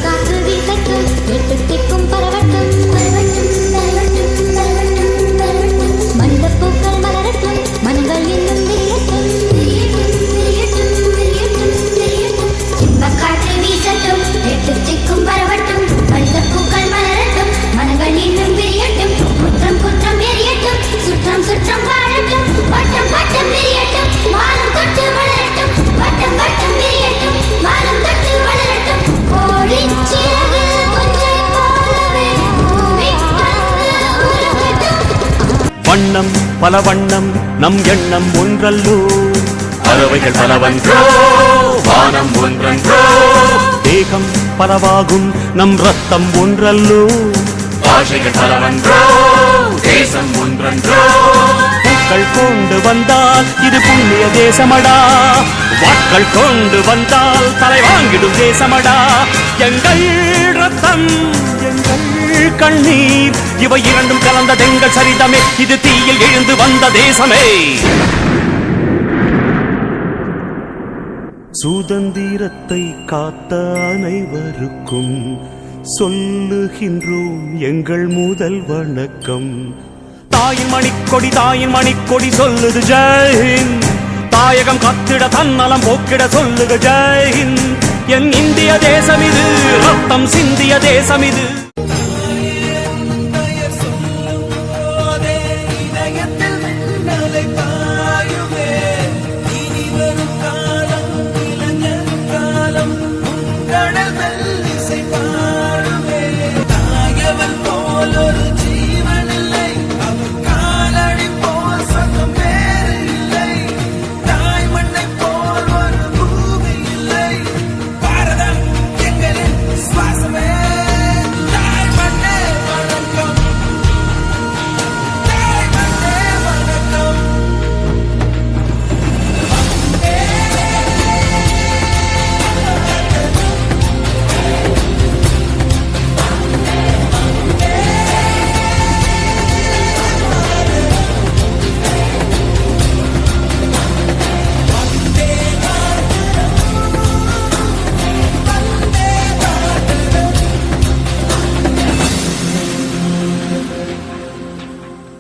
காற்று வீசட்டும், எட்டு திக்கும் பரவட்டும், மனிதப்பூக்கள் மலரட்டும், மனங்கள் இன்னும் விரியட்டும், காற்று வீசட்டும், எட்டு திக்கும் பரவட்டும், மனிதப்பூக்கள் மலரட்டும், மனங்கள் இன்னும் விரியட்டும், குற்றம் குற்றம் எரியட்டும், சுற்றம் சுற்றம் வாழட்டும், வட்டம் வட்டம் விரியட்டும், வானம் தொட்டு வளரட்டும், வட்டம் வட்டம் விரியட்டும், வானம் தொட்டு வளரட்டும், கோடிச் சிறகு ஒன்றை போலவே பூமிக் கண்டு உலகட்டும். வண்ணம் பல வண்ணம் நம் எண்ணம் ஒன்றல்லோ, பறவைகள் பலவன்றோ, வானம் ஒன்றன்றோ, தேகம் பலவாகும் நம் ரத்தம் ஒன்றல்லோ, பாஷைகள் பலவன்றோ, தேசம் ஒன்றன்றோ. பூக்கள் கொண்டு வந்தால் இது புண்ணிய தேசமடா, வாட்கள் கொண்டு வந்தால் தலை வாங்கிடும் தேசமடா. எங்கள் ரத்தம் எங்கள் கண்ணீர் இவை இரண்டும் கலந்த எங்கள் சரிதமே, இது தீயில் எழுந்து வந்த தேசமே. சுதந்திரத்தை காத்த அனைவருக்கும் சொல்லுகின்றோம் எங்கள் முதல் வணக்கம். தாயின் மணிக்கொடி சொல்லுது ஜெய்ஹிந்த், தாயகம் கத்திட தன்னலம் போக்கிட சொல்லுக ஜெய்ஹிந்த். என் இந்திய தேசம் இது, ரத்தம் சிந்திய தேசம் இது. கடல்